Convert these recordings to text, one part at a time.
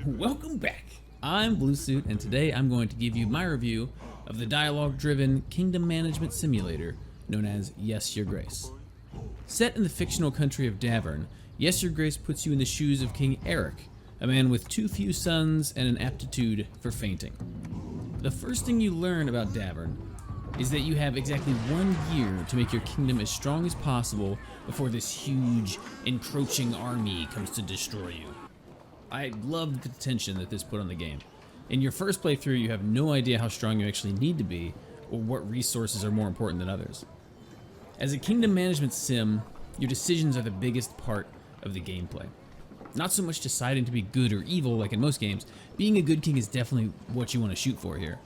Welcome back! I'm Bluesuit, and today I'm going to give you my review of the dialogue-driven kingdom management simulator known as Yes, Your Grace. Set in the fictional country of Davern, Yes, Your Grace puts you in the shoes of King Eric, a man with too few sons and an aptitude for fainting. The first thing you learn about Davern is that you have exactly 1 year to make your kingdom as strong as possible before this huge, encroaching army comes to destroy you. I loved the tension that this put on the game. In your first playthrough, you have no idea how strong you actually need to be, or what resources are more important than others. As a kingdom management sim, your decisions are the biggest part of the gameplay. Not so much deciding to be good or evil like in most games, being a good king is definitely what you want to shoot for here.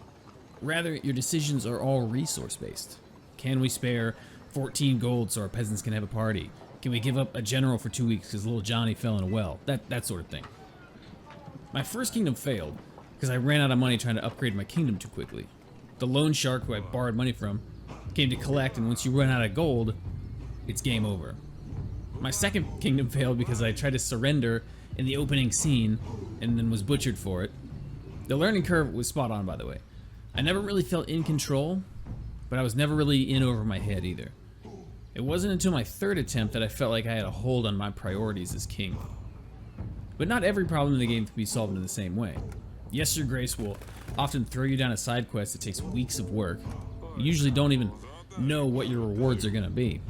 Rather, your decisions are all resource-based. Can we spare 14 gold so our peasants can have a party? Can we give up a general for 2 weeks because little Johnny fell in a well? That sort of thing. My first kingdom failed because I ran out of money trying to upgrade my kingdom too quickly. The loan shark who I borrowed money from came to collect, and once you run out of gold, it's game over. My second kingdom failed because I tried to surrender in the opening scene and then was butchered for it. The learning curve was spot on, by the way. I never really felt in control, but I was never really in over my head either. It wasn't until my third attempt that I felt like I had a hold on my priorities as king. But not every problem in the game can be solved in the same way. Yes, Your Grace will often throw you down a side quest that takes weeks of work. You usually don't even know what your rewards are going to be.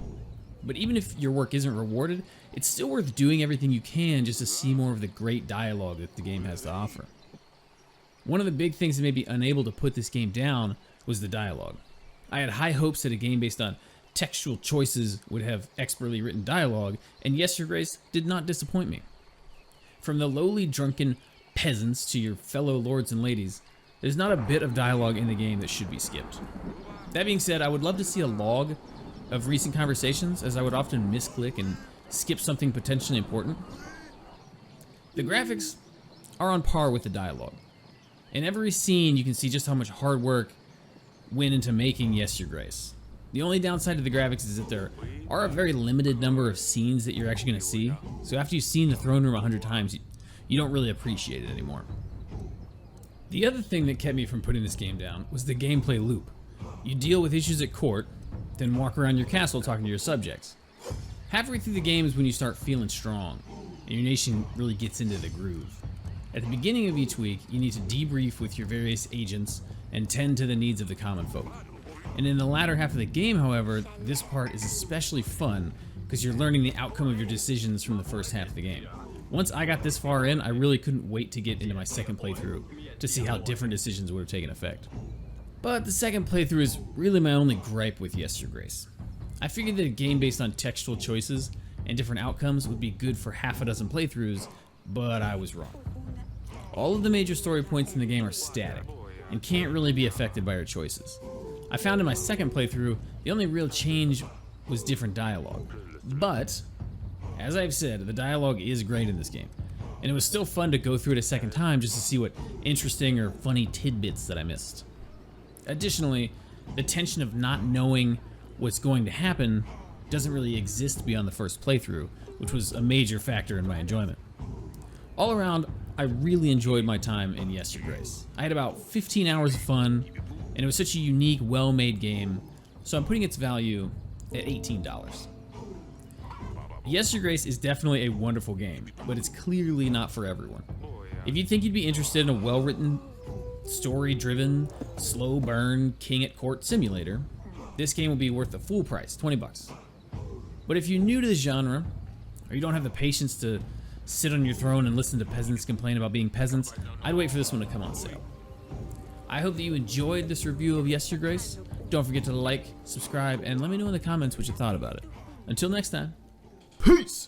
But even if your work isn't rewarded, it's still worth doing everything you can just to see more of the great dialogue that the game has to offer. One of the big things that made me unable to put this game down was the dialogue. I had high hopes that a game based on textual choices would have expertly written dialogue, and Yes, Your Grace did not disappoint me. From the lowly drunken peasants to your fellow lords and ladies, there's not a bit of dialogue in the game that should be skipped. That being said, I would love to see a log of recent conversations, as I would often misclick and skip something potentially important. The graphics are on par with the dialogue. In every scene, you can see just how much hard work went into making Yes, Your Grace. The only downside to the graphics is that there are a very limited number of scenes that you're actually going to see, so after you've seen the throne room 100 times, you don't really appreciate it anymore. The other thing that kept me from putting this game down was the gameplay loop. You deal with issues at court, then walk around your castle talking to your subjects. Halfway through the game is when you start feeling strong, and your nation really gets into the groove. At the beginning of each week, you need to debrief with your various agents and tend to the needs of the common folk. And in the latter half of the game, however, this part is especially fun because you're learning the outcome of your decisions from the first half of the game. Once I got this far in, I really couldn't wait to get into my second playthrough to see how different decisions would have taken effect. But the second playthrough is really my only gripe with Yes, Your Grace. I figured that a game based on textual choices and different outcomes would be good for half a dozen playthroughs, but I was wrong. All of the major story points in the game are static and can't really be affected by your choices. I found in my second playthrough, the only real change was different dialogue. But, as I've said, the dialogue is great in this game, and it was still fun to go through it a second time just to see what interesting or funny tidbits that I missed. Additionally, the tension of not knowing what's going to happen doesn't really exist beyond the first playthrough, which was a major factor in my enjoyment. All around, I really enjoyed my time in Yes, Your Grace. I had about 15 hours of fun, and it was such a unique, well-made game, so I'm putting its value at $18. Yes, Your Grace is definitely a wonderful game, but it's clearly not for everyone. If you think you'd be interested in a well-written, story-driven, slow-burn, king-at-court simulator, this game will be worth the full price, 20 bucks. But if you're new to the genre, or you don't have the patience to sit on your throne and listen to peasants complain about being peasants, I'd wait for this one to come on sale. I hope that you enjoyed this review of Yes, Your Grace. Don't forget to like, subscribe, and let me know in the comments what you thought about it. Until next time, peace!